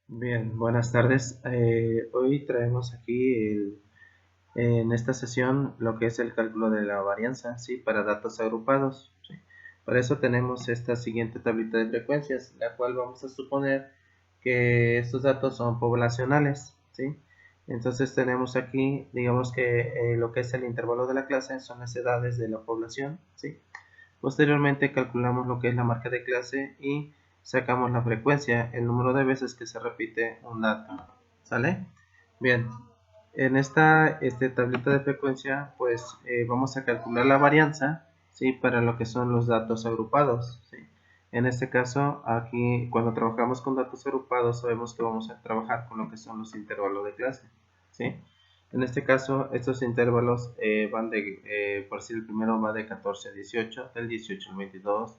Bien, buenas tardes. Hoy traemos aquí en esta sesión lo que es el cálculo de la varianza, ¿sí? Para datos agrupados, ¿sí? Para eso tenemos esta siguiente tablita de frecuencias, la cual vamos a suponer que estos datos son poblacionales, ¿sí? Entonces tenemos aquí, digamos que lo que es el intervalo de la clase son las edades de la población, ¿sí? Posteriormente calculamos lo que es la marca de clase y sacamos la frecuencia, el número de veces que se repite un dato. ¿Sale? Bien, en esta tablita de frecuencia, pues vamos a calcular la varianza, ¿sí? Para lo que son los datos agrupados, ¿sí? En este caso, aquí cuando trabajamos con datos agrupados, sabemos que vamos a trabajar con lo que son los intervalos de clase, ¿sí? En este caso, estos intervalos van por decir, el primero va de 14 a 18, del 18 al 22,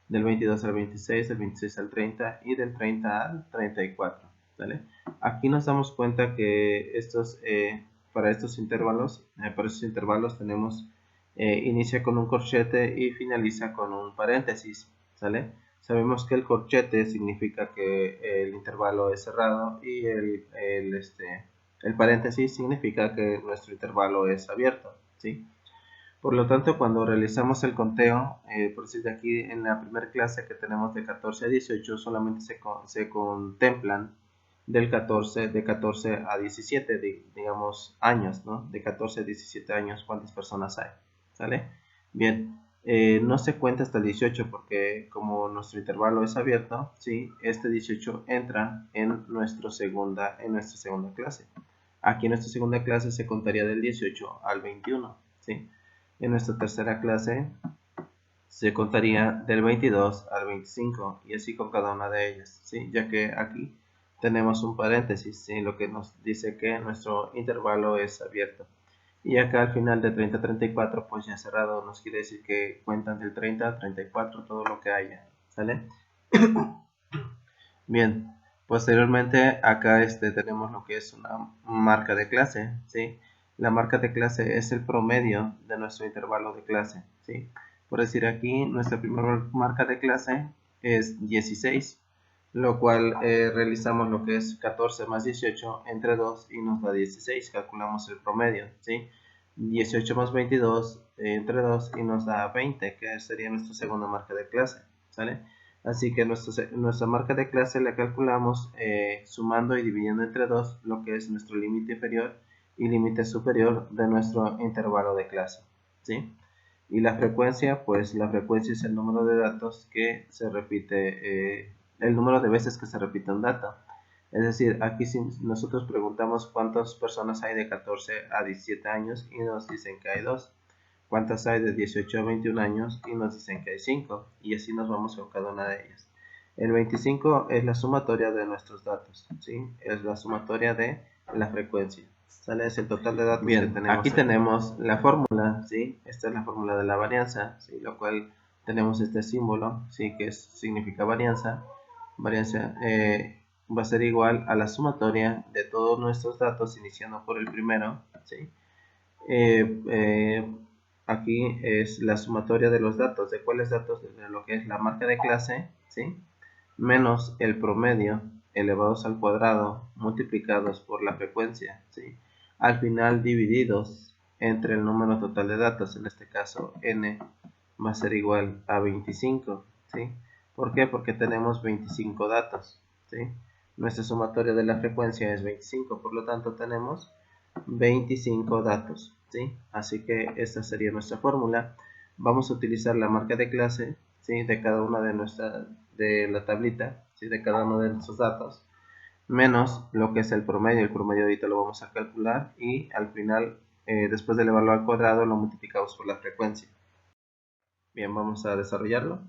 del 22 al 26, del 26 al 30 y del 30 al 34. ¿Vale? Aquí nos damos cuenta que para estos intervalos tenemos, inicia con un corchete y finaliza con un paréntesis. ¿Sale? Sabemos que el corchete significa que el intervalo es cerrado y el paréntesis significa que nuestro intervalo es abierto, ¿sí? Por lo tanto, cuando realizamos el conteo, por decir de aquí en la primera clase que tenemos de 14 a 18, solamente se contemplan de 14 a 17, digamos, años, ¿no? De 14 a 17 años, ¿cuántas personas hay? ¿Sale? Bien, no se cuenta hasta el 18 porque como nuestro intervalo es abierto, ¿sí? Este 18 entra en nuestra segunda clase. Aquí en nuestra segunda clase se contaría del 18 al 21, ¿sí? En nuestra tercera clase se contaría del 22 al 25 y así con cada una de ellas, ¿sí? Ya que aquí tenemos un paréntesis, ¿sí? Lo que nos dice que nuestro intervalo es abierto. Y acá al final de 30 a 34 pues ya cerrado, nos quiere decir que cuentan del 30 al 34 todo lo que haya, ¿sale? Bien, posteriormente acá tenemos lo que es una marca de clase, ¿sí? La marca de clase es el promedio de nuestro intervalo de clase, ¿sí? Por decir aquí, nuestra primera marca de clase es 16, lo cual realizamos lo que es 14 más 18 entre 2 y nos da 16, calculamos el promedio, ¿sí? 18 más 22 entre 2 y nos da 20, que sería nuestra segunda marca de clase, ¿sale? Así que nuestra marca de clase la calculamos sumando y dividiendo entre 2 lo que es nuestro límite inferior y límite superior de nuestro intervalo de clase, ¿sí? Y la frecuencia, pues la frecuencia es el número de datos que se repite, el número de veces que se repite un dato. Es decir, aquí si nosotros preguntamos cuántas personas hay de 14 a 17 años y nos dicen que hay 2. ¿Cuántas hay de 18 a 21 años? Y nos dicen que hay 5. Y así nos vamos con cada una de ellas. El 25 es la sumatoria de nuestros datos, ¿sí? Es la sumatoria de la frecuencia. ¿Sale? Es el total de datos. Bien, que tenemos. Aquí tenemos la fórmula, ¿sí? Esta es la fórmula de la varianza, ¿sí? Lo cual tenemos este símbolo, ¿sí? Que significa varianza. Varianza va a ser igual a la sumatoria de todos nuestros datos, iniciando por el primero, ¿sí? Eh, eh, Aquí es la sumatoria de los datos. ¿De cuáles datos? De lo que es la marca de clase, ¿sí? Menos el promedio elevados al cuadrado multiplicados por la frecuencia, ¿sí? Al final divididos entre el número total de datos, en este caso n va a ser igual a 25, ¿sí? ¿Por qué? Porque tenemos 25 datos, ¿sí? Nuestra sumatoria de la frecuencia es 25, por lo tanto tenemos 25 datos, ¿sí? Así que esta sería nuestra fórmula. Vamos a utilizar la marca de clase, ¿sí? De cada una de la tablita, ¿sí? De cada uno de nuestros datos, menos lo que es el promedio. El promedio ahorita lo vamos a calcular y al final, después de elevarlo al cuadrado, lo multiplicamos por la frecuencia. Bien, vamos a desarrollarlo.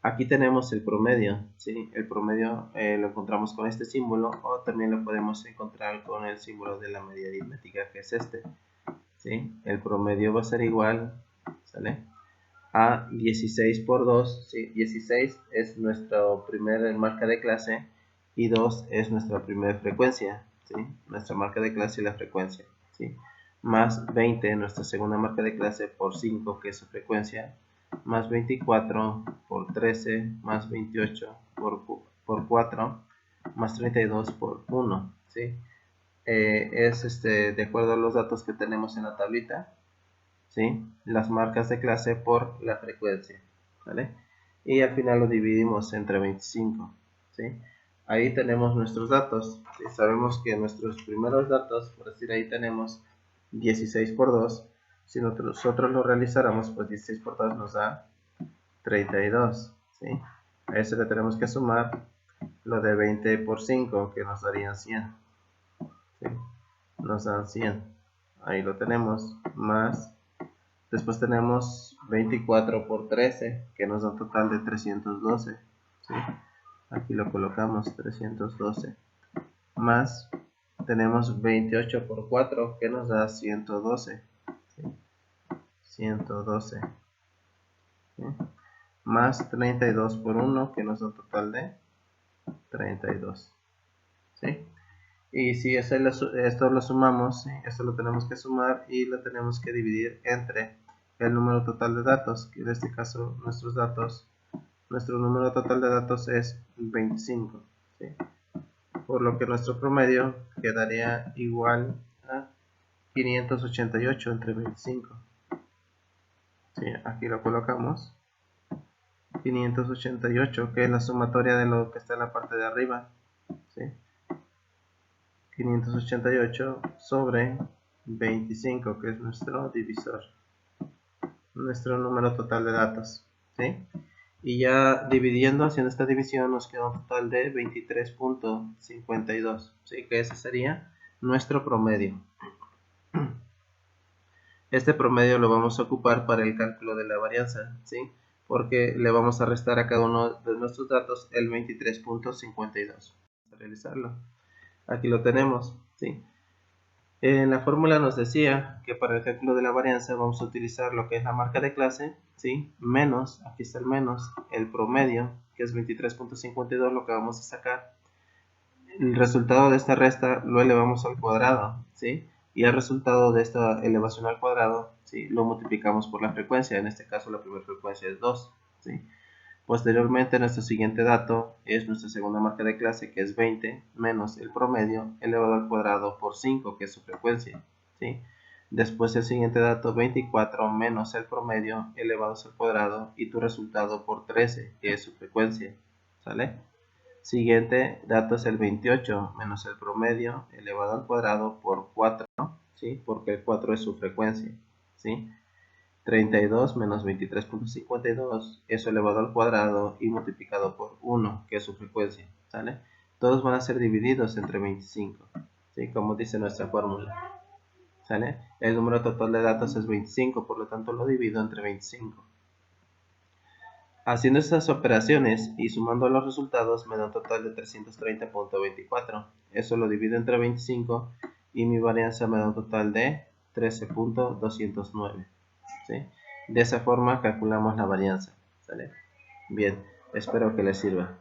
Aquí tenemos el promedio, ¿sí? El promedio lo encontramos con este símbolo o también lo podemos encontrar con el símbolo de la media aritmética, que es este, ¿sí? El promedio va a ser igual, ¿sale? A 16 por 2, ¿sí? 16 es nuestra primera marca de clase y 2 es nuestra primera frecuencia, ¿sí? Nuestra marca de clase y la frecuencia, ¿sí? Más 20, nuestra segunda marca de clase, por 5, que es su frecuencia, más 24 por 13, más 28 por 4, más 32 por 1, ¿sí? Es de acuerdo a los datos que tenemos en la tablita, ¿sí? Las marcas de clase por la frecuencia, ¿vale? Y al final lo dividimos entre 25, ¿sí? Ahí tenemos nuestros datos, ¿sí? Sabemos que nuestros primeros datos, por decir, ahí tenemos 16 por 2. Si nosotros lo realizáramos, pues 16 por 2 nos da 32, ¿sí? A eso le tenemos que sumar lo de 20 por 5, que nos darían 100, ¿sí? Nos dan 100. Ahí lo tenemos, más. Después tenemos 24 por 13, que nos da un total de 312, ¿sí? Aquí lo colocamos, 312. Más tenemos 28 por 4, que nos da 112, ¿sí? 112, ¿sí? Más 32 por 1, que nos da un total de 32, ¿sí? Y si esto lo sumamos, ¿sí? Esto lo tenemos que sumar y lo tenemos que dividir entre el número total de datos, que en este caso nuestro número total de datos es 25, ¿sí? Por lo que nuestro promedio quedaría igual a 588 entre 25, ¿sí? Aquí lo colocamos, 588, que es la sumatoria de lo que está en la parte de arriba, ¿sí? 588 sobre 25, que es nuestro divisor, nuestro número total de datos, ¿sí? Y ya dividiendo, haciendo esta división, nos queda un total de 23.52, ¿sí? Que ese sería nuestro promedio. Este promedio lo vamos a ocupar para el cálculo de la varianza, ¿sí? Porque le vamos a restar a cada uno de nuestros datos el 23.52. Vamos a realizarlo. Aquí lo tenemos, ¿sí? En la fórmula nos decía que para el cálculo de la varianza vamos a utilizar lo que es la marca de clase, ¿sí? Menos, aquí está el menos, el promedio, que es 23.52, lo que vamos a sacar. El resultado de esta resta lo elevamos al cuadrado, ¿sí? Y el resultado de esta elevación al cuadrado, ¿sí? Lo multiplicamos por la frecuencia, en este caso la primera frecuencia es 2, ¿sí? Posteriormente, nuestro siguiente dato es nuestra segunda marca de clase, que es 20 menos el promedio elevado al cuadrado por 5, que es su frecuencia, ¿sí? Después el siguiente dato, 24 menos el promedio elevado al cuadrado y tu resultado por 13, que es su frecuencia, ¿sale? Siguiente dato es el 28 menos el promedio elevado al cuadrado por 4, ¿sí? Porque el 4 es su frecuencia, ¿sí? 32 menos 23.52, eso elevado al cuadrado y multiplicado por 1, que es su frecuencia, ¿sale? Todos van a ser divididos entre 25, ¿sí? Como dice nuestra fórmula, ¿sale? El número total de datos es 25, por lo tanto lo divido entre 25. Haciendo estas operaciones y sumando los resultados me da un total de 330.24. Eso lo divido entre 25 y mi varianza me da un total de 13.209. ¿Sí? De esa forma calculamos la varianza, ¿sale? Bien, espero que les sirva.